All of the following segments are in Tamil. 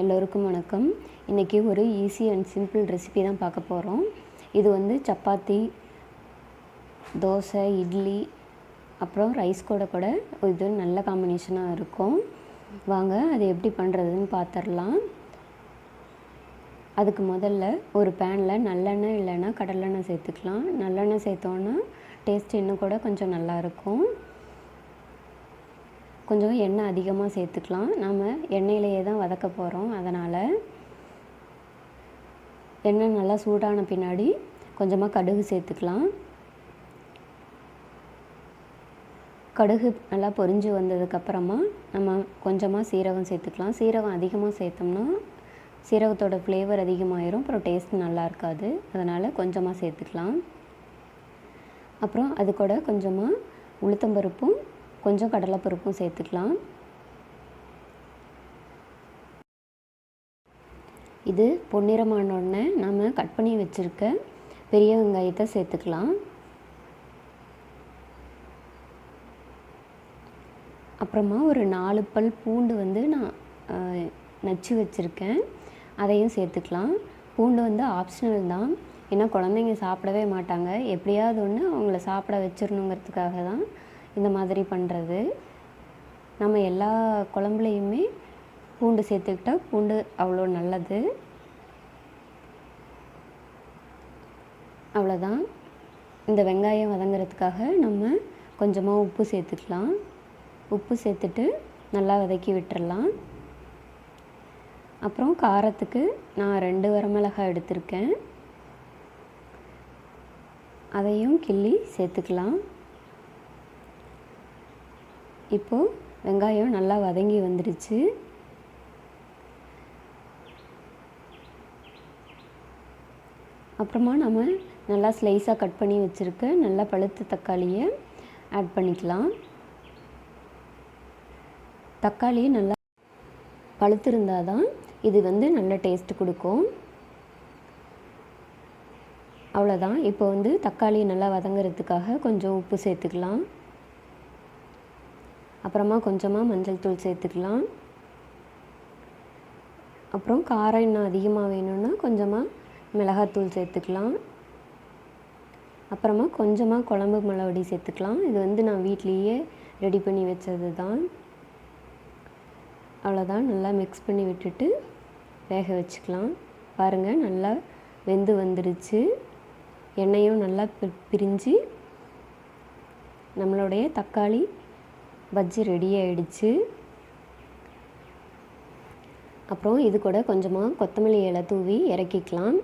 எல்லோருக்கும் வணக்கம். இன்றைக்கி ஒரு ஈஸி அண்ட் சிம்பிள் ரெசிபி தான் பார்க்க போகிறோம். இது வந்து சப்பாத்தி, தோசை, இட்லி, அப்புறம் ரைஸ் கூட இது நல்ல காம்பினேஷனாக இருக்கும். வாங்க அது எப்படி பண்ணுறதுன்னு பார்த்துடலாம். அதுக்கு முதல்ல ஒரு பேனில் நல்லெண்ணெய் இல்லைன்னா கடலெண்ணெய் சேர்த்துக்கலாம். நல்லெண்ணெய் சேர்த்தோன்னா டேஸ்ட் இன்னும் கூட கொஞ்சம் நல்லாயிருக்கும். கொஞ்சம் எண்ணெய் அதிகமாக சேர்த்துக்கலாம். நாம் எண்ணெயிலேயே தான் வதக்க போகிறோம். அதனால் எண்ணெய் நல்லா சூடான பின்னாடி கொஞ்சமாக கடுகு சேர்த்துக்கலாம். கடுகு நல்லா பொரிஞ்சு வந்ததுக்கப்புறமா நம்ம கொஞ்சமாக சீரகம் சேர்த்துக்கலாம். சீரகம் அதிகமாக சேர்த்தோம்னா சீரகத்தோட ஃப்ளேவர் அதிகமாகிடும், அப்புறம் டேஸ்ட் நல்லா இருக்காது. அதனால் கொஞ்சமாக சேர்த்துக்கலாம். அப்புறம் அது கூட கொஞ்சமாக உளுத்தம்பருப்பும் கொஞ்சம் கடலைப்பருப்பும் சேர்த்துக்கலாம். இது பொன்னிறமான உடனே நம்ம கட் பண்ணி வச்சுருக்க பெரிய வெங்காயத்தை சேர்த்துக்கலாம். அப்புறமா ஒரு 4 பல் பூண்டு வந்து நான் நச்சு வச்சுருக்கேன், அதையும் சேர்த்துக்கலாம். பூண்டு வந்து ஆப்ஷனல் தான், ஏன்னா குழந்தைங்க சாப்பிடவே மாட்டாங்க. எப்படியாவது ஒன்று அவங்கள சாப்பிட வச்சிடணுங்கிறதுக்காக தான் இந்த மாதிரி பண்ணுறது. நம்ம எல்லா குழம்புலையுமே பூண்டு சேர்த்துக்கிட்டால் பூண்டு அவ்வளோ நல்லது. அவ்வளோதான். இந்த வெங்காயம் வதங்கிறதுக்காக நம்ம கொஞ்சமாக உப்பு சேர்த்துக்கலாம். உப்பு சேர்த்துட்டு நல்லா வதக்கி விட்டுறலாம். அப்புறம் காரத்துக்கு நான் 2 வரமிளகாய் எடுத்திருக்கேன், அதையும் கிள்ளி சேர்த்துக்கலாம். இப்போது வெங்காயம் நல்லா வதங்கி வந்துடுச்சு. அப்புறமா நம்ம நல்லா ஸ்லைஸாக கட் பண்ணி வச்சுருக்க நல்லா பழுத்த தக்காளியை ஆட் பண்ணிக்கலாம். தக்காளி நல்லா பழுத்திருந்தால் தான் இது வந்து நல்ல டேஸ்ட் கொடுக்கும். அவ்வளோதான். இப்போ வந்து தக்காளி நல்லா வதங்கிறதுக்காக கொஞ்சம் உப்பு சேர்த்துக்கலாம். அப்புறமா கொஞ்சமாக மஞ்சள் தூள் சேர்த்துக்கலாம். அப்புறம் காரம் இன்னும் அதிகமாக வேணும்னா கொஞ்சமாக மிளகாத்தூள் சேர்த்துக்கலாம். அப்புறமா கொஞ்சமாக குழம்பு மிளகுடி சேர்த்துக்கலாம். இது வந்து நான் வீட்லேயே ரெடி பண்ணி வச்சது தான். அவ்வளோதான். நல்லா மிக்ஸ் பண்ணி விட்டுட்டு வேக வச்சுக்கலாம். பாருங்கள், நல்லா வெந்து வந்துடுச்சு. எண்ணெயும் நல்லா பிரிஞ்சு நம்மளுடைய தக்காளி பஜ்ஜி ரெடி ஆகிடுச்சு. அப்புறம் இது கூட கொஞ்சமாக கொத்தமல்லி இலை தூவி இறக்கிக்கலாம்.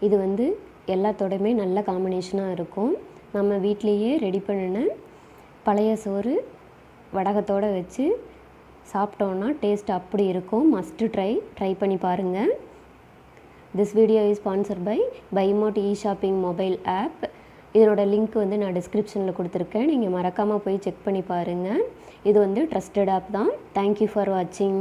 இது வந்து எல்லாத்தோடையுமே நல்ல காம்பினேஷனாக இருக்கும். நம்ம வீட்லேயே ரெடி பண்ணின பழைய சோறு வடகத்தோடு வச்சு சாப்பிட்டோன்னா டேஸ்ட் அப்படி இருக்கும். மஸ்ட்டு ட்ரை பண்ணி பாருங்கள். This video is sponsored by Bymote e-shopping mobile app. இதனோட லிங்க் வந்து நான் டிஸ்கிரிப்ஷனில் கொடுத்துருக்கேன், நீங்கள் மறக்காமல் போய் செக் பண்ணி பாருங்கள். இது வந்து ட்ரஸ்டட் ஆப் தான். தேங்க்யூ ஃபார் வாட்சிங்.